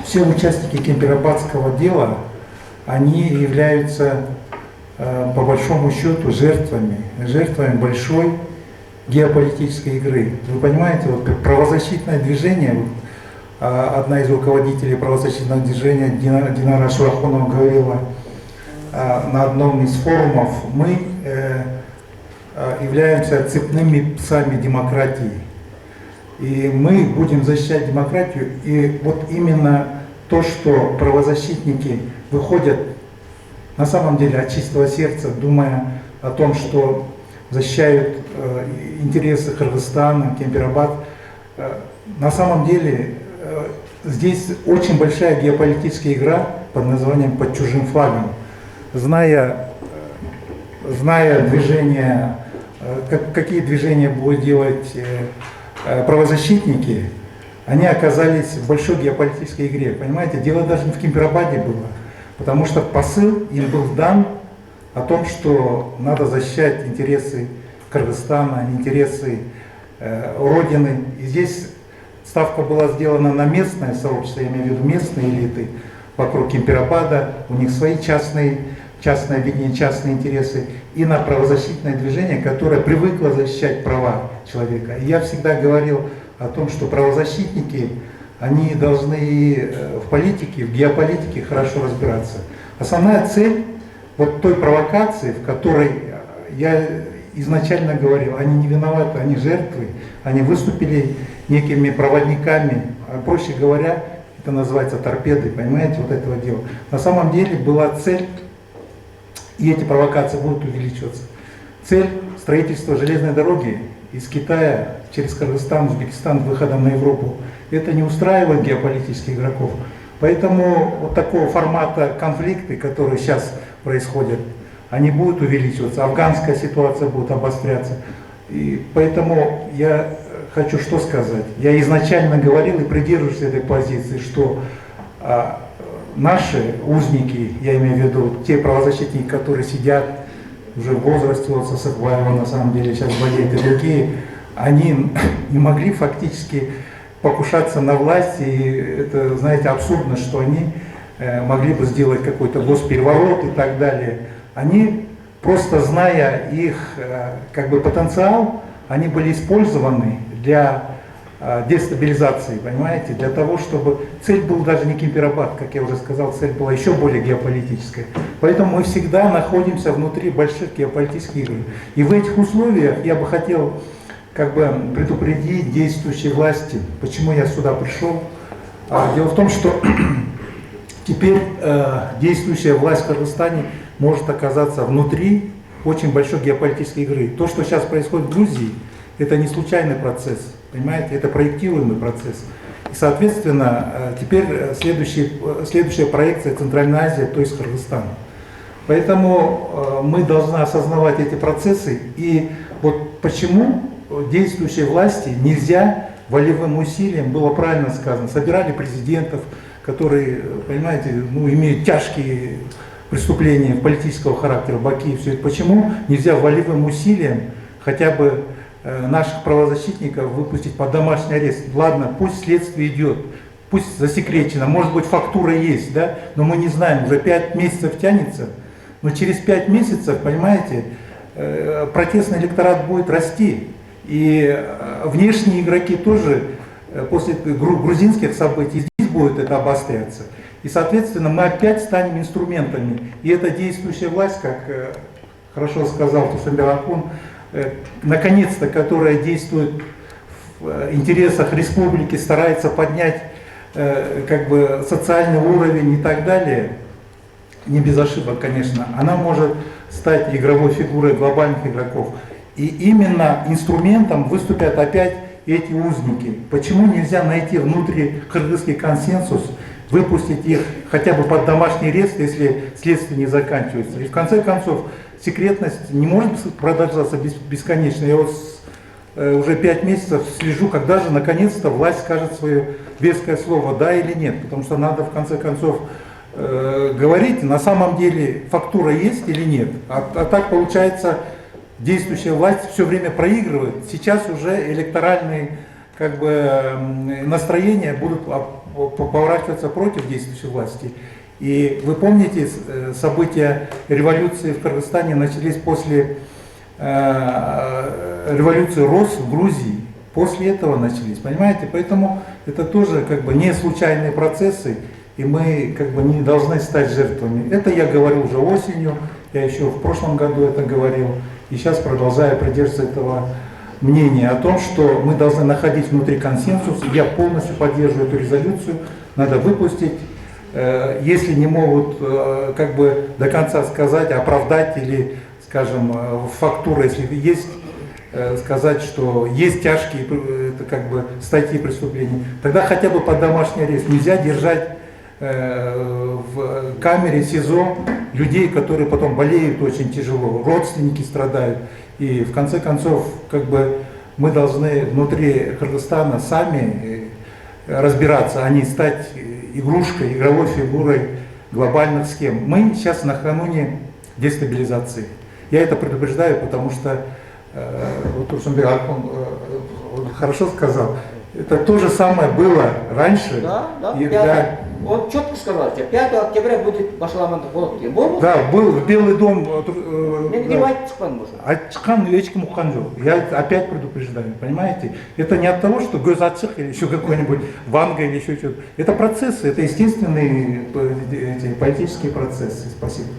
все участники Кемпирабадского дела, они являются по большому счету жертвами большой геополитической игры. Вы понимаете, вот правозащитное движение, одна из руководителей правозащитного движения Динара Шурахонова говорила на одном из форумов: мы являемся цепными псами демократии. И мы будем защищать демократию. И вот именно то, что правозащитники выходят на самом деле от чистого сердца, думая о том, что защищают интересы Кыргызстана, Кемпирабад, на самом деле здесь очень большая геополитическая игра под названием «Под чужим флагом». Зная движения, какие движения будут делать правозащитники, они оказались в большой геополитической игре. Понимаете, дело даже не в Кемпирабаде было, потому что посыл им был дан о том, что надо защищать интересы Кыргызстана, интересы Родины. И здесь ставка была сделана на местное сообщество, я имею в виду местные элиты вокруг Кемпирабада, у них свои частное видение, частные интересы, и на правозащитное движение, которое привыкло защищать права человека. И я всегда говорил о том, что правозащитники, они должны в политике, в геополитике хорошо разбираться. Основная цель вот той провокации, в которой я изначально говорил, они не виноваты, они жертвы, они выступили некими проводниками, проще говоря, это называется торпедой, понимаете, вот этого дела. На самом деле была цель, и эти провокации будут увеличиваться. Цель строительства железной дороги из Китая через Кыргызстан, Узбекистан, выходом на Европу. Это не устраивает геополитических игроков. Поэтому вот такого формата конфликты, которые сейчас происходят, они будут увеличиваться. Афганская ситуация будет обостряться. И поэтому я хочу что сказать. Я изначально говорил и придерживаюсь этой позиции, что наши узники, я имею в виду те правозащитники, которые сидят уже в возрасте, вот Сасыкбаева на самом деле сейчас болеет, и другие, они не могли фактически покушаться на власть, и это, знаете, абсурдно, что они могли бы сделать какой-то госпереворот и так далее. Они, просто зная их как бы потенциал, они были использованы для дестабилизации, понимаете, для того, чтобы... Цель была даже не Кемпирабад, как я уже сказал, цель была еще более геополитическая. Поэтому мы всегда находимся внутри больших геополитических игр. И в этих условиях я бы хотел как бы предупредить действующие власти, почему я сюда пришел. Дело в том, что теперь действующая власть в Кыргызстане может оказаться внутри очень большой геополитической игры. То, что сейчас происходит в Грузии, это не случайный процесс, понимаете, это проектируемый процесс. И, соответственно, теперь следующая проекция Центральная Азия, то есть Кыргызстан. Поэтому мы должны осознавать эти процессы. И вот почему действующей власти нельзя волевым усилием, было правильно сказано, собирали президентов, которые, понимаете, имеют тяжкие преступления политического характера, Баки, все это. Почему нельзя волевым усилием хотя бы наших правозащитников выпустить под домашний арест? Ладно, пусть следствие идет, пусть засекречено, может быть фактура есть, да, но мы не знаем, уже 5 месяцев тянется, но через 5 месяцев, понимаете, протестный электорат будет расти, и внешние игроки тоже после грузинских событий здесь будет это обостряться. И, соответственно, мы опять станем инструментами. И эта действующая власть, как хорошо сказал Тусембек Акун, наконец-то, которая действует в интересах республики, старается поднять как бы социальный уровень и так далее, не без ошибок, конечно, она может стать игровой фигурой глобальных игроков. И именно инструментом выступят опять эти узники. Почему нельзя найти внутрикыргызский консенсус, выпустить их хотя бы под домашний арест, если следствие не заканчивается? И в конце концов, секретность не может продолжаться бесконечно. Я вот уже 5 месяцев слежу, когда же наконец-то власть скажет свое веское слово, да или нет. Потому что надо в конце концов говорить, на самом деле фактура есть или нет. А так получается, действующая власть все время проигрывает. Сейчас уже электоральные как бы настроения будут поворачиваться против действующей власти. И вы помните, события революции в Кыргызстане начались после революции РОС в Грузии. После этого начались, понимаете? Поэтому это тоже как бы не случайные процессы, и мы как бы не должны стать жертвами. Это я говорил уже осенью, я еще в прошлом году это говорил, и сейчас продолжаю придерживаться этого мнения о том, что мы должны находить внутри консенсус. Я полностью поддерживаю эту резолюцию, надо выпустить. Если не могут как бы до конца сказать, оправдать или, скажем, фактура, если есть, сказать, что есть тяжкие это как бы статьи преступлений, тогда хотя бы под домашний арест. Нельзя держать в камере СИЗО людей, которые потом болеют очень тяжело, родственники страдают. И в конце концов, как бы мы должны внутри Кыргызстана сами разбираться, а не стать игрушкой, игровой фигурой глобальных схем. Мы сейчас накануне дестабилизации. Я это предупреждаю, потому что вот Турсунбек он хорошо сказал, это то же самое было раньше. Да, И, он четко сказал, что 5 октября будет Башаламан Голод. Да, был в Белый дом. Я опять предупреждаю, понимаете? Это не от того, что Гёзачых или еще какой-нибудь Ванга или еще что-то. Это процессы, это естественные эти политические процессы. Спасибо.